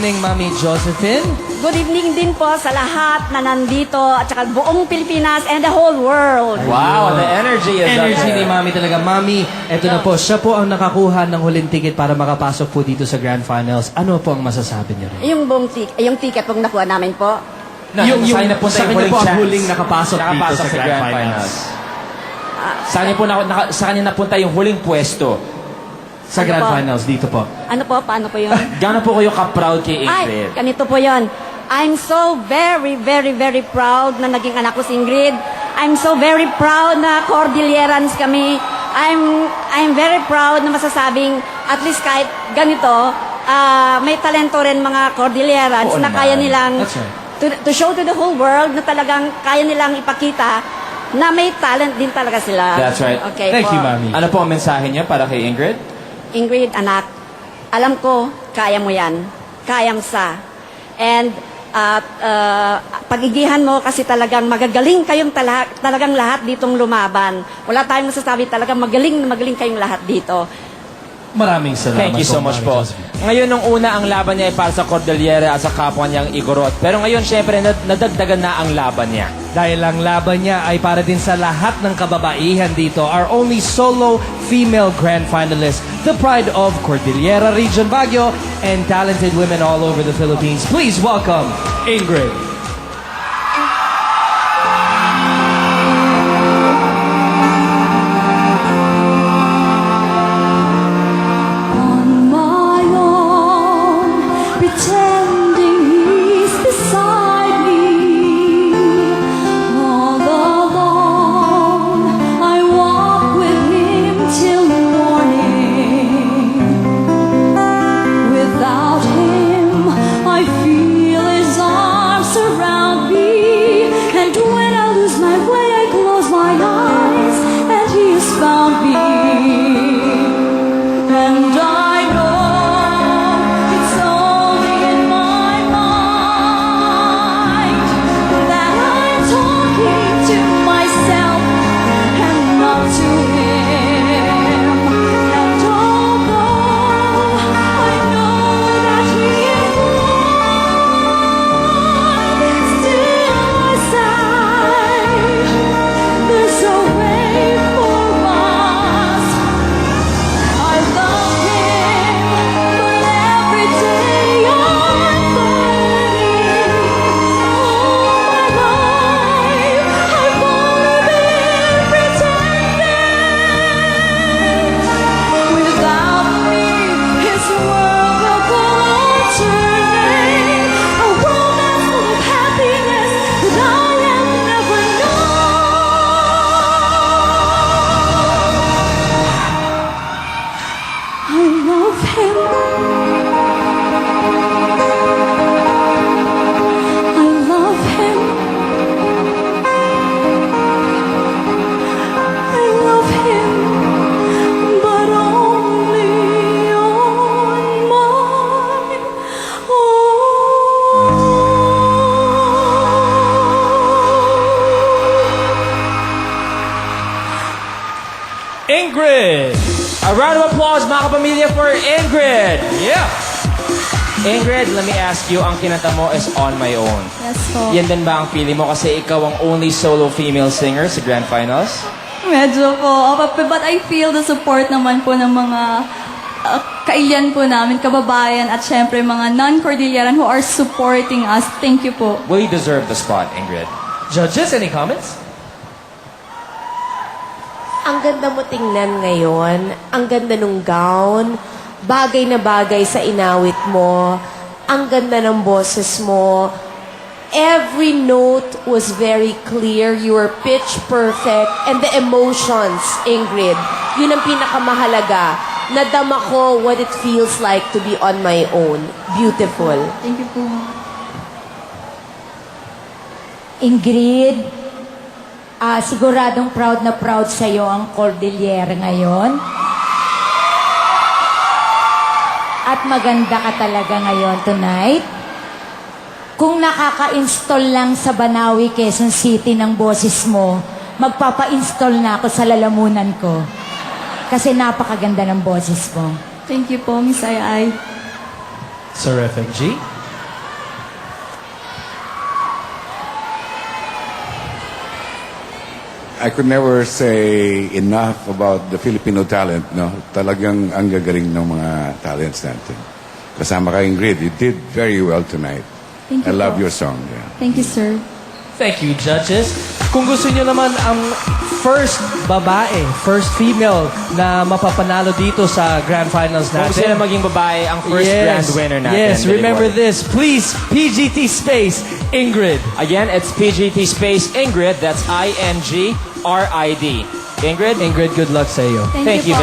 evening, Mami Josephine. Good evening din po sa lahat na nandito at saka buong Pilipinas and the whole world. Wow, the energy is up Energy there. ni Mami talaga. Mami, eto na po. Siya po ang nakakuha ng huling ticket para makapasok po dito sa Grand Finals. Ano po ang masasabi niyo rin? Yung ticket pong nakuha namin po. Saan na po sa kanya po ang huling nakapasok dito sa Grand Finals. Saan niyo po sa kanya napunta yung huling pwesto? Sa Ano Grand po? Finals, dito po. Ano po? Paano po yun? Gaano po kayo ka-proud kay Ay, Ingrid? ganito po yun. I'm so very, very, very proud na naging anak ko si Ingrid. I'm so very proud na Cordillerans kami. I'm very proud na masasabing at least kahit ganito, may talento rin mga Cordillerans Oo na naman. kaya nilang That's right. to show to the whole world na talagang kaya nilang ipakita na may talent din talaga sila. That's right. Okay Thank po. you, Mami. Ano po ang mensahe niya para kay Ingrid? Ingrid, anak, alam ko, kaya mo yan. Kaya mo sa. And pagigihan mo kasi talagang magagaling kayong talagang lahat ditong lumaban. Wala tayong masasabi, talagang magaling na magaling kayong lahat dito. Maraming salamat. Thank you so much Mami po. Josephine. Ngayon, nung una, ang laban niya ay para sa Cordillera at sa kapwa niyang Igorot. Pero ngayon, syempre, nadagdagan na ang laban niya. Dahil ang laban niya ay para din sa lahat ng kababaihan dito. Our only solo female grand finalist, the pride of Cordillera Region Baguio, and talented women all over the Philippines. Please welcome Ingrid. On my own, pretending he's beside me. All alone, I walk with him till morning. Without him, I feel his arms surround me. And when I lose my way, I close my eyes, and he has found me. And I know it's only in my mind that I'm talking to myself and not to him. And although I know that he is mine, still I say there's a way for us. I love him, but every day I'm burning. All my life I've only been pretending. Without me, his world will go on turning. A world that's full of happiness that I have never known. I love him. I love him. I love him, but only on my own. Ingrid! A round of applause, mga kapamilya, for Ingrid! Yeah. Ingrid, let me ask you, ang kinanta mo is On My Own. Yes po. Yan din ba ang pili mo kasi ikaw ang only solo female singer sa Grand Finals? Medyo po. But I feel the support naman po ng mga kailian po namin, kababayan, at syempre mga non-Cordilleran who are supporting us. Thank you po. Well, you deserve the spot, Ingrid. Judges, any comments? Ang ganda mo tingnan ngayon. Ang ganda nung gown. Bagay na bagay sa inawit mo. Ang ganda ng boses mo. Every note was very clear. You were pitch perfect. And the emotions, Ingrid, yun ang pinakamahalaga. Nadama ko what it feels like to be on my own. Beautiful. Thank you po. Ingrid, siguradong proud na proud sa'yo ang Cordillera ngayon. At maganda ka talaga ngayon tonight. Kung nakaka-install lang sa Banawi, Quezon City ng boses mo, magpapa-install na ako sa lalamunan ko. Kasi napakaganda ng boses mo. Thank you po, Miss Ay. Terrific, G. I could never say enough about the Filipino talent, no? Talagang ang gagaling ng mga talents natin. Kasama ka, Ingrid. You did very well tonight. Thank I you love po. your song. Yeah. Thank you, sir. Thank you, judges. Kung gusto nyo naman ang first babae, first female na mapapanalo dito sa Grand Finals Kung natin. sila maging babae, ang first grand winner natin. Yes, remember Delivery. this. Please, PGT space, Ingrid. Again, it's PGT space Ingrid. That's INGRID. Ingrid? Ingrid, good luck sa iyo. Thank you po. very